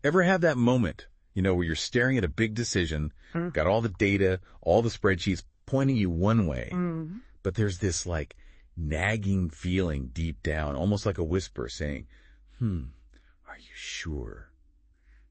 Ever have that moment, where you're staring at a big decision, got all the data, all the spreadsheets pointing you one way, but there's this like nagging feeling deep down, almost like a whisper saying, are you sure?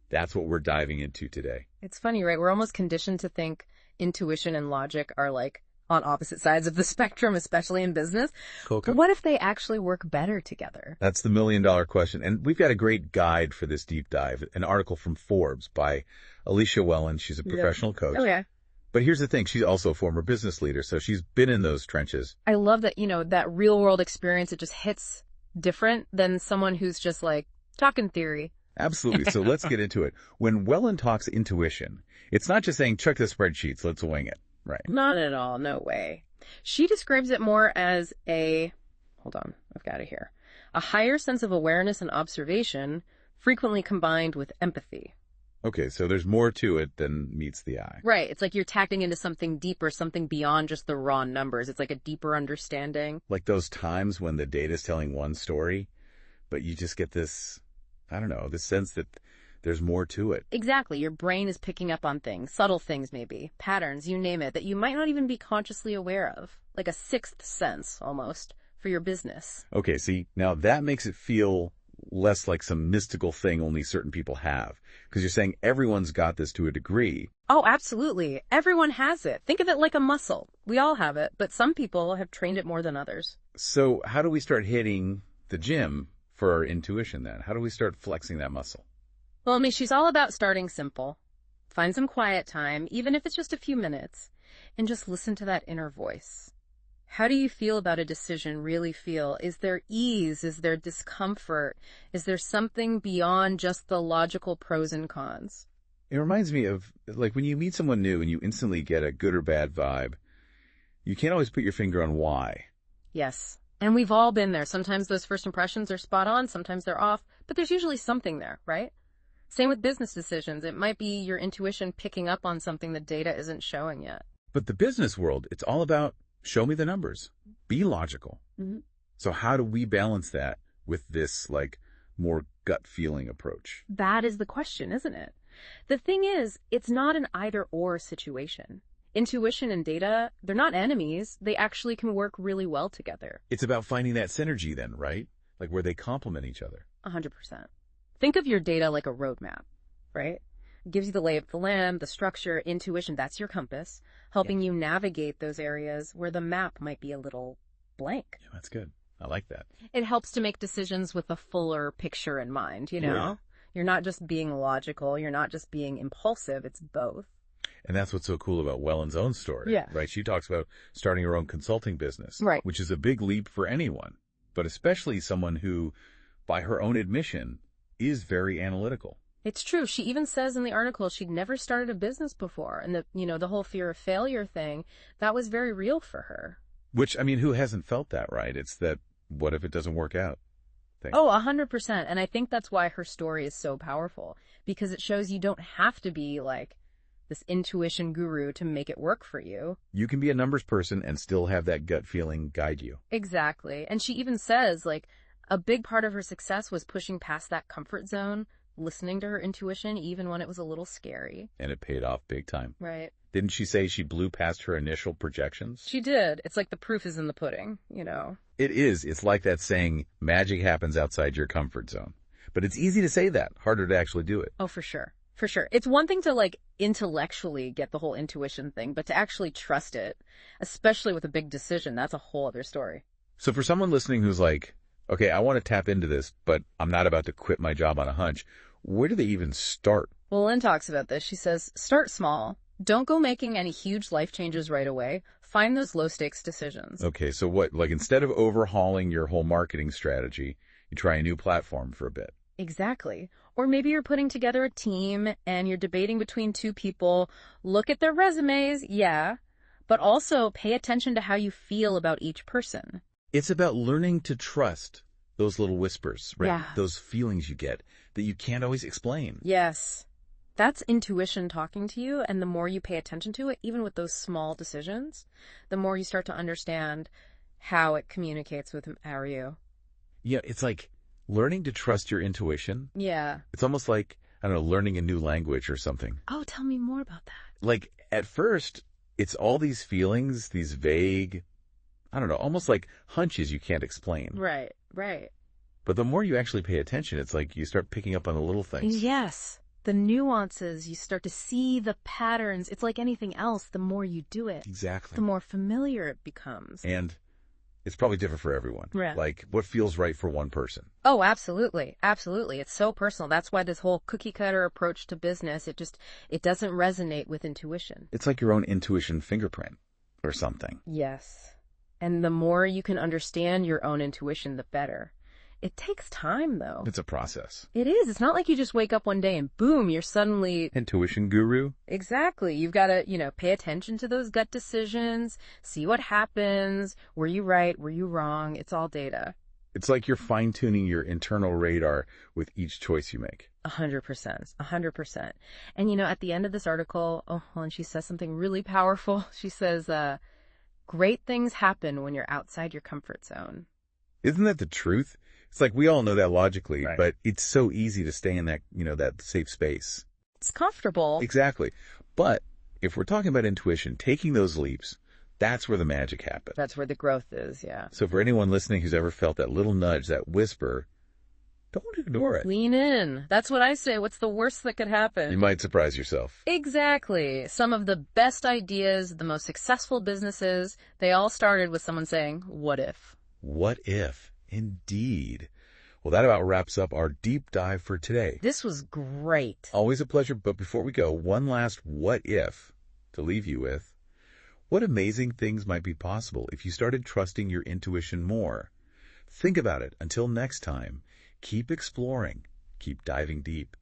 That's what we're diving into today. It's funny, right? We're almost conditioned to think intuition and logic are like on opposite sides of the spectrum, especially in business. Coco. But what if they actually work better together? That's the million-dollar question. And we've got a great guide for this deep dive, an article from Forbes by Alecia Wellen. She's a professional coach. Oh, yeah. But here's the thing. She's also a former business leader, so she's been in those trenches. I love that, that real-world experience, it just hits different than someone who's just like talking theory. Absolutely. So let's get into it. When Wellen talks intuition, it's not just saying, check the spreadsheets, let's wing it. Right. Not at all. No way. She describes it more as hold on, I've got it here. A higher sense of awareness and observation, frequently combined with empathy. Okay, so there's more to it than meets the eye. Right. It's like you're tapping into something deeper, something beyond just the raw numbers. It's like a deeper understanding. Like those times when the data's telling one story, but you just get this, I don't know, this sense that there's more to it. Exactly. Your brain is picking up on things, subtle things maybe, patterns, you name it, that you might not even be consciously aware of. Like a sixth sense, almost, for your business. Okay, see, now that makes it feel less like some mystical thing only certain people have. Because you're saying everyone's got this to a degree. Oh, absolutely. Everyone has it. Think of it like a muscle. We all have it, but some people have trained it more than others. So how do we start hitting the gym for our intuition then? How do we start flexing that muscle? Well, I mean, she's all about starting simple. Find some quiet time, even if it's just a few minutes, and just listen to that inner voice. How do you feel about a decision? Really feel? Is there ease? Is there discomfort? Is there something beyond just the logical pros and cons? It reminds me of, like, when you meet someone new and you instantly get a good or bad vibe, you can't always put your finger on why. Yes. And we've all been there. Sometimes those first impressions are spot on, sometimes they're off, but there's usually something there, right? Same with business decisions. It might be your intuition picking up on something the data isn't showing yet. But the business world, it's all about show me the numbers. Be logical. Mm-hmm. So how do we balance that with this, like, more gut feeling approach? That is the question, isn't it? The thing is, it's not an either-or situation. Intuition and data, they're not enemies. They actually can work really well together. It's about finding that synergy then, right? Like where they complement each other. 100%. Think of your data like a roadmap, right? It gives you the lay of the land, the structure, intuition, that's your compass, helping you navigate those areas where the map might be a little blank. Yeah, that's good. I like that. It helps to make decisions with a fuller picture in mind, Yeah. You're not just being logical, you're not just being impulsive, it's both. And that's what's so cool about Wellen's own story, right? She talks about starting her own consulting business, right, which is a big leap for anyone, but especially someone who, by her own admission, is very analytical. It's true. She even says in the article she'd never started a business before. And the whole fear of failure thing, that was very real for her. Which, I mean, who hasn't felt that, right? It's that, what if it doesn't work out thing. Oh, 100%. And I think that's why her story is so powerful, because it shows you don't have to be like this intuition guru to make it work for you. You can be a numbers person and still have that gut feeling guide you. Exactly. And she even says, like, a big part of her success was pushing past that comfort zone, listening to her intuition, even when it was a little scary. And it paid off big time. Right. Didn't she say she blew past her initial projections? She did. It's like the proof is in the pudding, It is. It's like that saying, magic happens outside your comfort zone. But it's easy to say that, harder to actually do it. Oh, for sure. For sure. It's one thing to, like, intellectually get the whole intuition thing, but to actually trust it, especially with a big decision, that's a whole other story. So for someone listening who's like, okay, I want to tap into this, but I'm not about to quit my job on a hunch, where do they even start? Well, Lynn talks about this. She says, start small. Don't go making any huge life changes right away. Find those low-stakes decisions. Okay, so what, like instead of overhauling your whole marketing strategy, you try a new platform for a bit. Exactly. Or maybe you're putting together a team and you're debating between two people. Look at their resumes, yeah, but also pay attention to how you feel about each person. It's about learning to trust those little whispers, right? Yeah. Those feelings you get that you can't always explain. Yes. That's intuition talking to you, and the more you pay attention to it, even with those small decisions, the more you start to understand how it communicates with you. Yeah, it's like learning to trust your intuition. Yeah. It's almost like I don't know, learning a new language or something. Oh, tell me more about that. Like, at first, it's all these feelings, these vague, I don't know, almost like hunches you can't explain. Right, right. But the more you actually pay attention, it's like you start picking up on the little things. Yes. The nuances, you start to see the patterns. It's like anything else. The more you do it, Exactly. the more familiar it becomes. And it's probably different for everyone. Yeah. Like, what feels right for one person. Oh, absolutely. Absolutely. It's so personal. That's why this whole cookie cutter approach to business, it doesn't resonate with intuition. It's like your own intuition fingerprint or something. Yes. And the more you can understand your own intuition, the better. It takes time, though. It's a process. It is. It's not like you just wake up one day and boom, you're suddenly... Intuition guru? Exactly. You've got to, pay attention to those gut decisions, see what happens. Were you right? Were you wrong? It's all data. It's like you're fine-tuning your internal radar with each choice you make. 100%. 100%. And, at the end of this article, and she says something really powerful. She says, great things happen when you're outside your comfort zone. Isn't that the truth? It's like we all know that logically, Right. but it's so easy to stay in that, that safe space. It's comfortable. Exactly. But if we're talking about intuition, taking those leaps, that's where the magic happens. That's where the growth is, yeah. So for anyone listening who's ever felt that little nudge, that whisper, don't ignore it. Lean in. That's what I say. What's the worst that could happen? You might surprise yourself. Exactly. Some of the best ideas, the most successful businesses, they all started with someone saying, what if? What if? Indeed. Well, that about wraps up our deep dive for today. This was great. Always a pleasure, but before we go, one last what if to leave you with. What amazing things might be possible if you started trusting your intuition more? Think about it. Until next time, keep exploring, keep diving deep.